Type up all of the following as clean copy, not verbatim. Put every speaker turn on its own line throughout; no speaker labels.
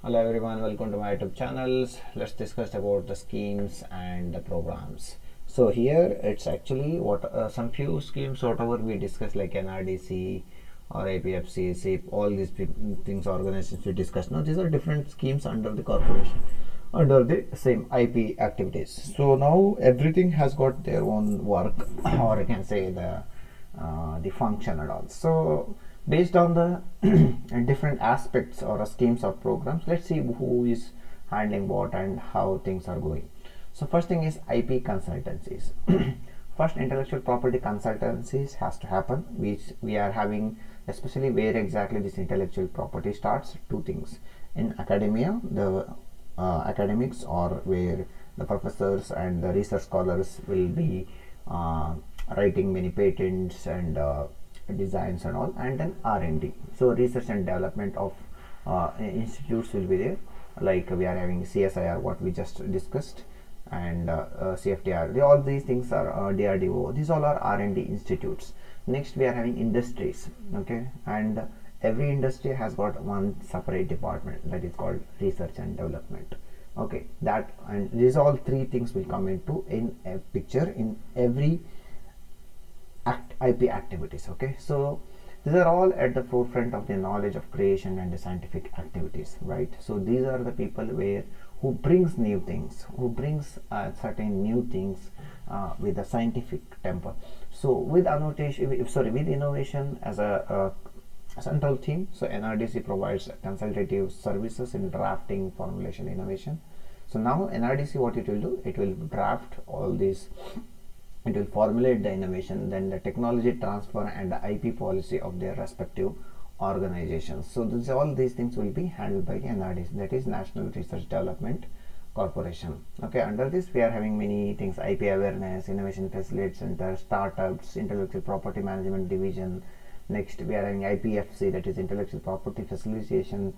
Hello everyone, welcome to my YouTube channels. Let's discuss about the schemes and the programs. So here it's actually what some few schemes whatever we discussed like NRDC or APFC, SIP, all these things organizations we discussed. Now these are different schemes under the corporation under the same IP activities. So now everything has got their own work or I can say the function and all. So based on the different aspects or schemes or programs, let's see who is handling what and how things are going. So first thing is IP consultancies. First, intellectual property consultancies has to happen, which we are having, especially where exactly this intellectual property starts. Two things: in academia, the academics, or where the professors and the research scholars will be writing many patents and designs and all, and then R&D, so research and development of institutes will be there, like we are having CSIR what we just discussed, and CFTR. All these things are DRDO. These all are R&D institutes. Next we are having industries, okay, and every industry has got one separate department that is called research and development. Okay, that and these all three things will come into in a picture in every IP activities. Okay, so these are all at the forefront of the knowledge of creation and the scientific activities, right? So these are the people where who brings new things, who brings certain new things with a scientific temper. So with annotation, with innovation as a central theme, so NRDC provides consultative services in drafting, formulation, innovation. So now NRDC, what it will do, it will draft all these, it will formulate the innovation, then the technology transfer and the IP policy of their respective organizations. So all these things will be handled by the NRDC, that is National Research Development Corporation. Okay, under this we are having many things: IP awareness, innovation facility center, startups, intellectual property management division. Next we are having IPFC, that is intellectual property facilitation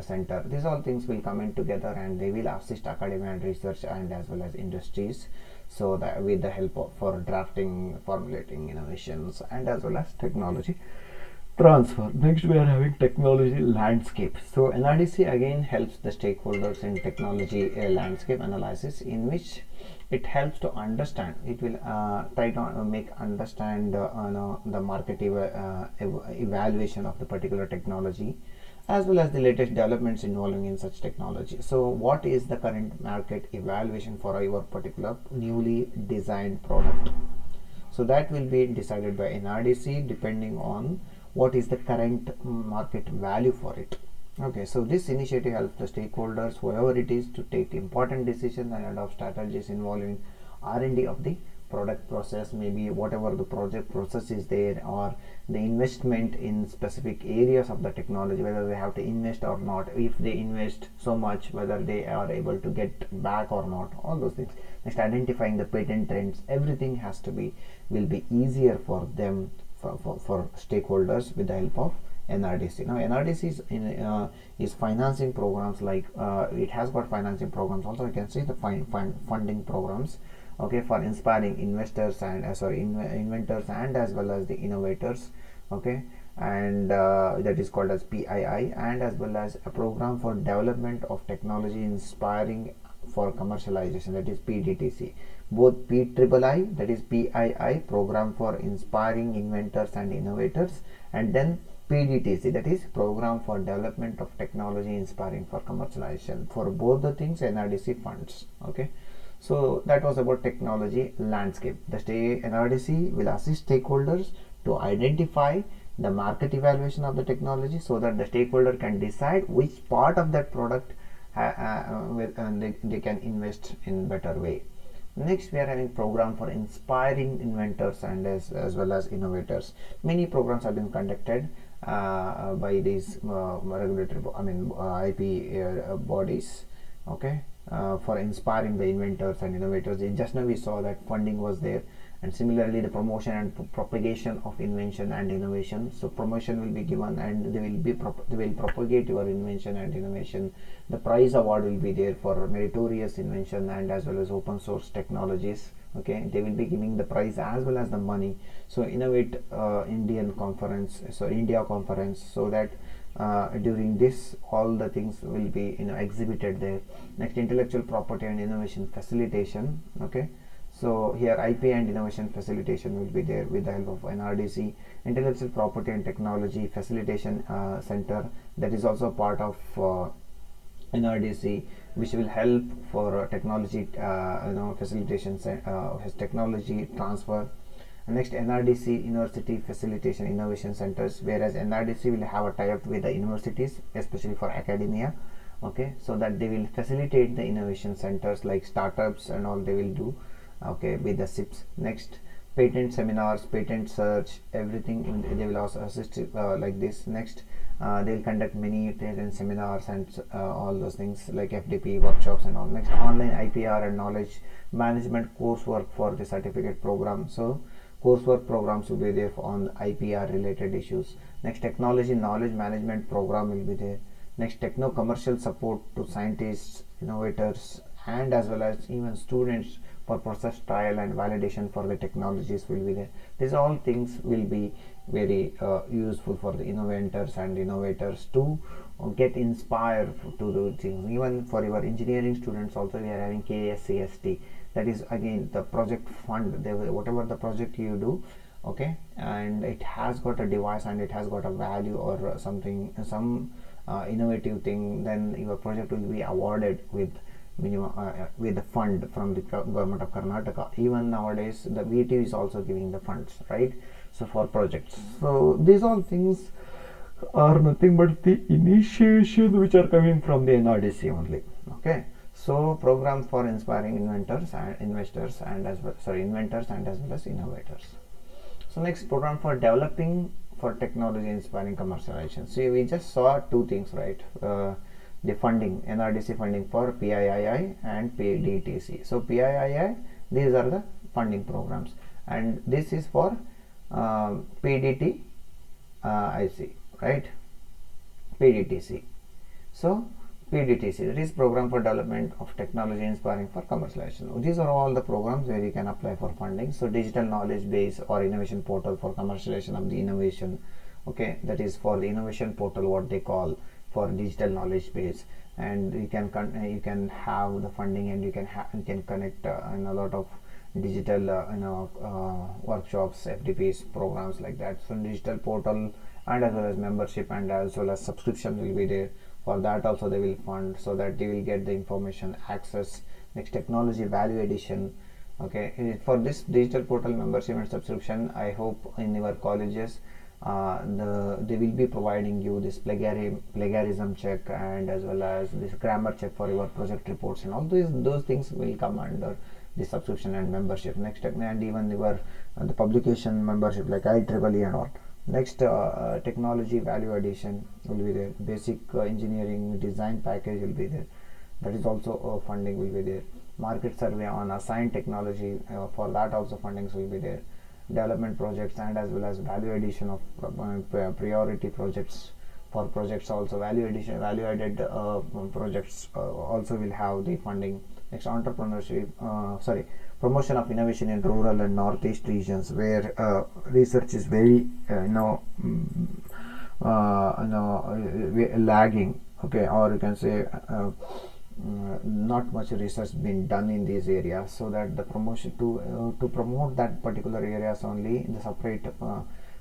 center. These all things will come in together and they will assist academia and research and as well as industries, so that with the help of for drafting, formulating innovations and as well as technology transfer. Next we are having technology landscape. So NRDC again helps the stakeholders in technology landscape analysis, in which it helps to understand, it will try to make understand the market evaluation of the particular technology, as well as the latest developments involving in such technology. So what is the current market evaluation for your particular newly designed product? So that will be decided by NRDC depending on what is the current market value for it. Okay, so this initiative helps the stakeholders, whoever it is, to take important decisions and adopt strategies involving R&D of the product process, maybe whatever the project process is there, or the investment in specific areas of the technology, whether they have to invest or not, if they invest so much, whether they are able to get back or not, all those things. Next, identifying the patent trends, everything has to be, will be easier for them, for stakeholders, with the help of NRDC. Now NRDC is financing programs, like it has got financing programs also. You can see the funding programs, okay, for inspiring investors and inventors and as well as the innovators, okay, and that is called as PII, and as well as a program for development of technology inspiring for commercialization, that is PDTC. Both PIII, that is PII, program for inspiring inventors and innovators, and then PDTC, that is program for development of technology inspiring for commercialization. For both the things NRDC funds. Okay, so that was about technology landscape. The NRDC will assist stakeholders to identify the market evaluation of the technology, so that the stakeholder can decide which part of that product they can invest in better way. Next we are having program for inspiring inventors and as well as innovators. Many programs have been conducted by these regulatory IP bodies, okay, for inspiring the inventors and innovators. Just now we saw that funding was there, and similarly the promotion and propagation of invention and innovation. So promotion will be given and they will propagate your invention and innovation. The prize award will be there for meritorious invention and as well as open source technologies. Okay, they will be giving the prize as well as the money. So innovate India conference, so that during this all the things will be exhibited there. Next, intellectual property and innovation facilitation. Okay, so here IP and innovation facilitation will be there with the help of NRDC. Intellectual property and technology facilitation center, that is also part of NRDC, which will help for technology facilitation, has technology transfer. Next, NRDC University Facilitation Innovation Centers, whereas NRDC will have a tie-up with the universities, especially for academia. Okay, so that they will facilitate the innovation centers like startups and all they will do. Okay, with the SIPs. Next, patent seminars, patent search, everything they will also assist like this. Next, they will conduct many patent seminars and all those things like FDP workshops and all. Next, online IPR and knowledge management coursework for the certificate program. So coursework programs will be there on IPR related issues. Next, technology knowledge management program will be there. Next, techno commercial support to scientists, innovators, and as well as even students for process trial and validation for the technologies will be there. These all things will be very useful for the inventors and innovators to get inspired to do things. Even for your engineering students also, we are having KSCST, that is again the project fund. Whatever the project you do, okay, and it has got a device and it has got a value or something, some innovative thing, then your project will be awarded with minimum with the fund from the government of Karnataka. Even nowadays the VT is also giving the funds, right? So for projects, so these all things are nothing but the initiation which are coming from the NRDC only. Okay, so program for inspiring inventors and investors and as well, inventors and as well as innovators. So next, program for developing for technology inspiring commercialization. See, we just saw two things, right? The funding, NRDC funding for PIII and PDTC. So PIII, these are the funding programs, and this is for PDT IC, right? PDTC. So PDTC, that is program for development of technology inspiring for commercialization. These are all the programs where you can apply for funding. So digital knowledge base or innovation portal for commercialization of the innovation. Okay, that is for the innovation portal, what they call for digital knowledge base, and you can have the funding, and you can connect in a lot of digital workshops, FDPs, programs like that. So digital portal and as well as membership and as well as subscription will be there. For that also they will fund, so that they will get the information access. Next, technology value addition. Okay, for this digital portal membership and subscription, I hope in your colleges they will be providing you this plagiarism check and as well as this grammar check for your project reports, and all those things will come under the subscription and membership. Next, and even your the publication membership like IEEE and all. Next, technology value addition will be there. Basic engineering design package will be there. That is also funding will be there. Market survey on assigned technology, for that also fundings will be there. Development projects and as well as value addition of priority projects. For projects also value added projects also will have the funding. Next, entrepreneurship, promotion of innovation in rural and northeast regions where research is very lagging. Okay, or you can say not much research been done in these areas, so that the promotion to promote that particular areas only, the separate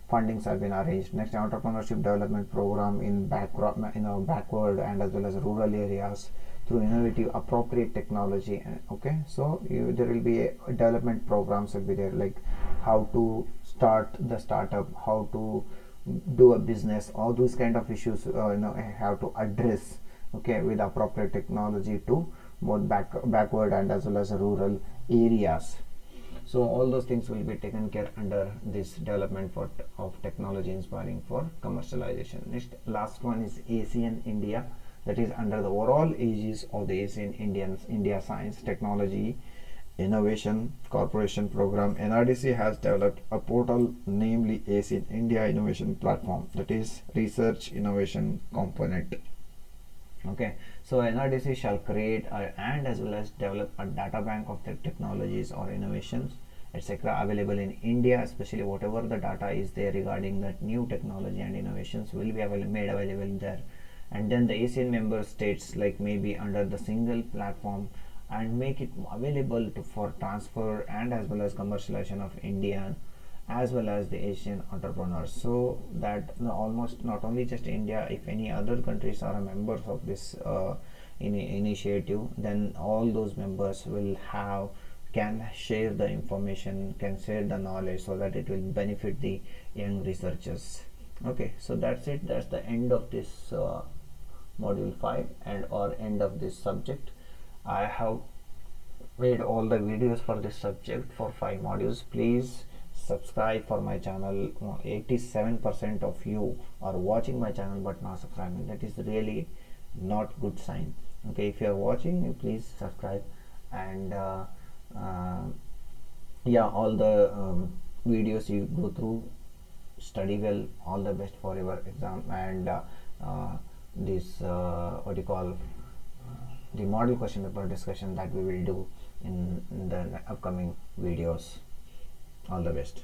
fundings have been arranged. Next, entrepreneurship development program in backward and as well as rural areas through innovative appropriate technology. Okay, so there will be development programs will be there, like how to start the startup, how to do a business, all those kind of issues have to address, okay, with appropriate technology to both backward and as well as rural areas. So all those things will be taken care under this development of technology inspiring for commercialization. Next, last one is ASEAN India, that is under the overall aegis of the ASEAN India Science Technology Innovation Corporation Program. NRDC has developed a portal, namely ASEAN India Innovation Platform, that is Research Innovation Component. Okay, so NRDC shall create and as well as develop a data bank of the technologies or innovations etc. available in India, especially whatever the data is there regarding that new technology and innovations will be made available there. And then the ASEAN member states like maybe under the single platform and make it available for transfer and as well as commercialization of Indian as well as the Asian entrepreneurs, so that almost not only just India, if any other countries are members of this initiative, then all those members will have can share the information, can share the knowledge, so that it will benefit the young researchers. Okay, so that's it. That's the end of this module 5 and or end of this subject. I have made all the videos for this subject for 5 modules. Please subscribe for my channel. 87% of you are watching my channel but not subscribing. That is really not good sign. Okay, if you are watching, please subscribe. And yeah, all the videos you go through, study well. All the best for your exam. And this what you call the model question paper discussion that we will do in the upcoming videos. All the best.